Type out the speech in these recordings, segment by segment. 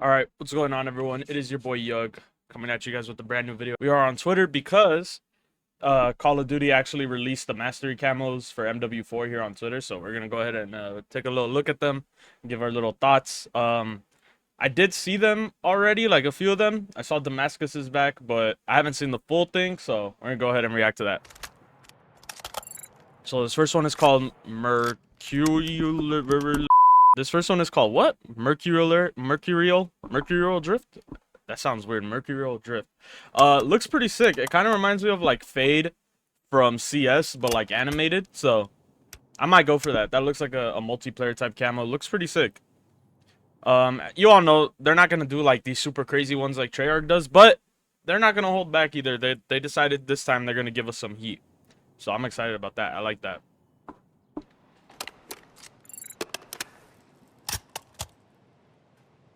All right, what's going on, everyone? It is your boy Yhug coming at you guys with a brand new video. We are on Twitter because Call of Duty actually released the mastery camos for MW4 here on Twitter, so we're gonna go ahead and take a little look at them and give our little thoughts. I did see them already, like a few of them. I saw Damascus is back, but I haven't seen the full thing, so we're gonna go ahead and react to that. So this first one is called Mercurial. This first one is called what? Mercurial Drift? That sounds weird. Mercurial Drift. Looks pretty sick. It kind of reminds me of like Fade from CS, but like animated. So I might go for that. That looks like a multiplayer type camo. Looks pretty sick. You all know they're not gonna do like these super crazy ones like Treyarch does, but they're not gonna hold back either. They decided this time they're gonna give us some heat. So I'm excited about that. I like that.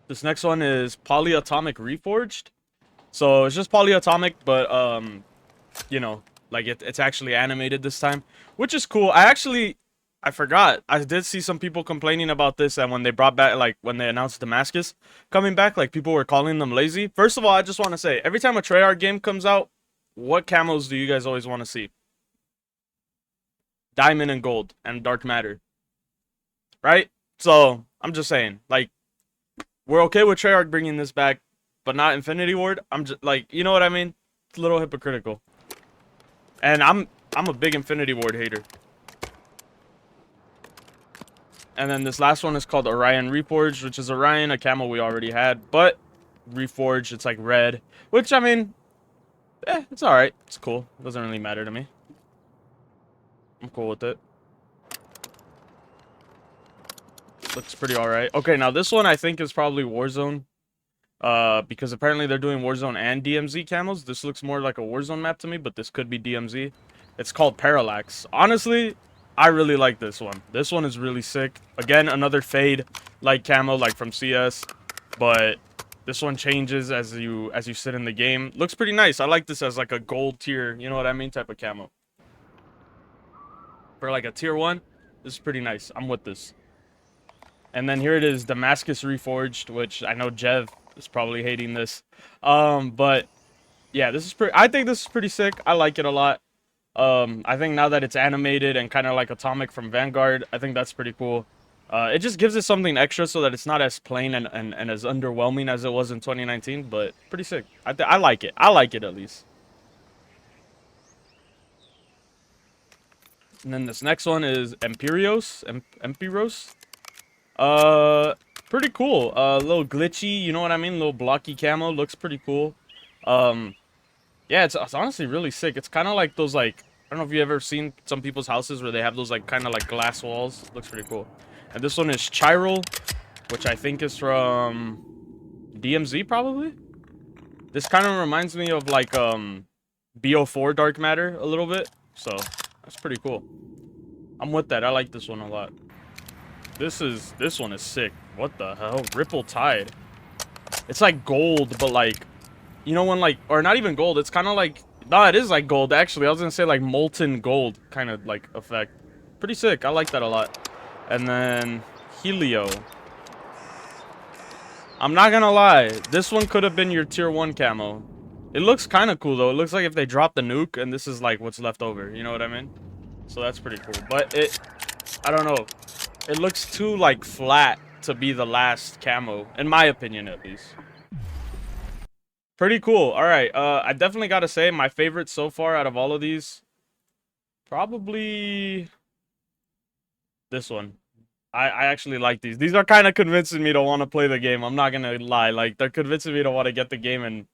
This next one is Polyatomic Reforged. So it's just polyatomic, but you know, like it's actually animated this time, which is cool. I forgot. I did see some people complaining about this, and when they brought back, like when they announced Damascus coming back, like people were calling them lazy. First of all, I just want to say, every time a Treyarch game comes out, what camos do you guys always want to see? Diamond and gold and dark matter, right? So I'm just saying, like, we're okay with Treyarch bringing this back, but not Infinity Ward. I'm just like, you know what I mean? It's a little hypocritical. And I'm a big Infinity Ward hater. And then this last one is called Orion Reforged, which is Orion, a camo we already had, but Reforged, it's like red, which I mean, it's all right. It's cool. It doesn't really matter to me. I'm cool with it. Looks pretty all right. Okay, now this one I think is probably Warzone. Because apparently they're doing Warzone and DMZ camos. This looks more like a Warzone map to me, but this could be DMZ. It's called Parallax. Honestly, I really like this one. This one is really sick. Again, another fade like camo, like from CS, but this one changes as you sit in the game. Looks pretty nice. I like this as like a gold tier, you know what I mean, type of camo. For like a tier 1, this is pretty nice. I'm with this. And then here it is, Damascus Reforged, which I know Jev is probably hating this. But yeah, this is pretty. I think this is pretty sick. I like it a lot. I think now that it's animated and kind of like Atomic from Vanguard, I think that's pretty cool. It just gives it something extra so that it's not as plain and as underwhelming as it was in 2019. But pretty sick. I like it. I like it at least. And then this next one is Empyros. Pretty cool. A little glitchy, you know what I mean? A little blocky camo, looks pretty cool. Yeah, it's honestly really sick. It's kind of like those, like, I don't know if you ever seen some people's houses where they have those, like, kind of like glass walls. Looks pretty cool. And this one is Chiral, which I think is from DMZ, probably? This kind of reminds me of, like, BO4 Dark Matter a little bit. So, that's pretty cool. I'm with that. I like this one a lot. This one is sick. What the hell? Ripple Tide. It's like gold, but like, you know when like, or not even gold, it's kind of like, no, it is like gold actually. I was gonna say like molten gold kind of like effect. Pretty sick. I like that a lot. And then Helio. I'm not gonna lie, this one could have been your tier 1 camo. It looks kind of cool though. It looks like if they dropped the nuke and this is like what's left over. You know what I mean? So that's pretty cool. But I don't know. It looks too, like, flat to be the last camo, in my opinion, at least. Pretty cool. All right. I definitely got to say, my favorite so far out of all of these, probably this one. I actually like these. These are kind of convincing me to want to play the game. I'm not going to lie. Like, they're convincing me to want to get the game and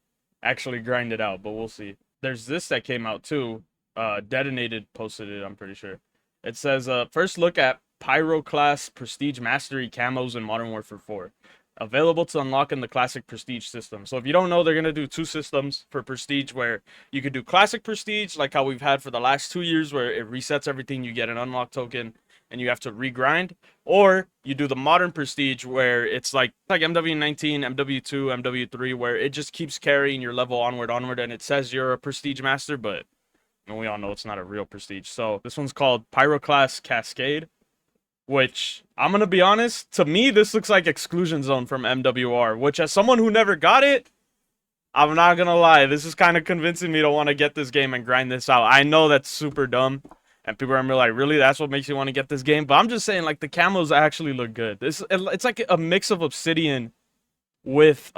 actually grind it out, but we'll see. There's this that came out, too. Detonated posted it, I'm pretty sure. It says, first look at Pyro Class Prestige Mastery Camos in Modern Warfare 4. Available to unlock in the Classic Prestige system. So if you don't know, they're going to do 2 systems for Prestige where you could do Classic Prestige, like how we've had for the last 2 years, where it resets everything, you get an unlock token, and you have to regrind. Or you do the Modern Prestige where it's like MW19, MW2, MW3, where it just keeps carrying your level onward, and it says you're a Prestige Master, but we all know it's not a real Prestige. So this one's called Pyroclast Cascade. which I'm gonna be honest, to me this looks like Exclusion Zone from MW4, which as someone who never got it, I'm not gonna lie, this is kind of convincing me to want to get this game and grind this out. I know that's super dumb, and people are gonna be like, really, that's what makes you want to get this game? But I'm just saying, like, the camos actually look good. It's like a mix of Obsidian with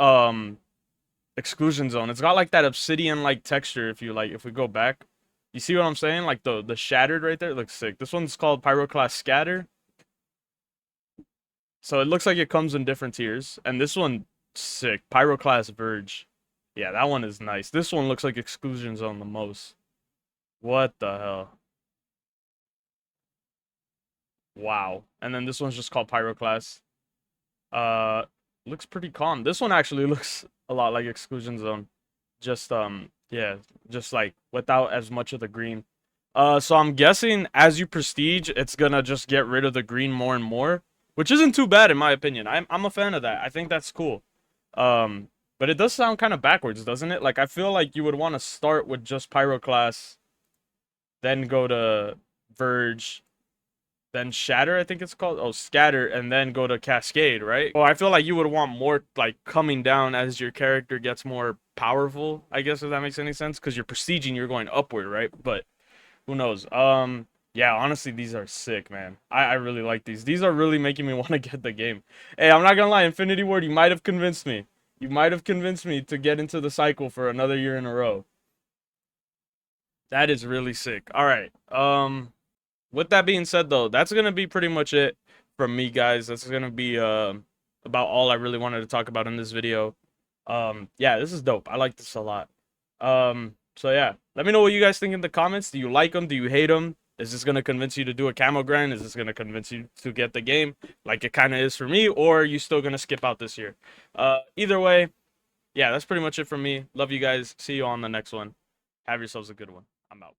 Exclusion Zone. It's got like that Obsidian like texture. If we go back, you see what I'm saying? Like the shattered right there, it looks sick. This one's called Pyroclast Scatter. So it looks like it comes in different tiers, and this one sick. Pyroclast Verge. Yeah, that one is nice. This one looks like Exclusion Zone the most. What the hell? Wow. And then this one's just called Pyroclast. Uh, looks pretty calm. This one actually looks a lot like Exclusion Zone. Just yeah, just like without as much of the green. So I'm guessing as you prestige, it's gonna just get rid of the green more and more, which isn't too bad in my opinion. I'm a fan of that. I think that's cool. But it does sound kind of backwards, doesn't it? Like I feel like you would want to start with just Pyroclast, then go to Verge, then Shatter, I think it's called. Oh, Scatter, and then go to Cascade, right? Oh, I feel like you would want more like coming down as your character gets more powerful, I guess, if that makes any sense, because you're prestiging, you're going upward, right? But who knows? Yeah, honestly, these are sick, man. I really like these. These are really making me want to get the game. Hey, I'm not gonna lie, Infinity Ward, you might have convinced me. You might have convinced me to get into the cycle for another year in a row. That is really sick. All right. With that being said, though, that's gonna be pretty much it from me, guys. That's gonna be about all I really wanted to talk about in this video. Yeah, this is dope. I like this a lot. So yeah, let me know what you guys think in the comments. Do you like them? Do you hate them? Is this gonna convince you to do a camo grind? Is this gonna convince you to get the game like it kind of is for me, or are you still gonna skip out this year? Either way, yeah, that's pretty much it from me. Love you guys. See you on the next one. Have yourselves a good one. I'm out.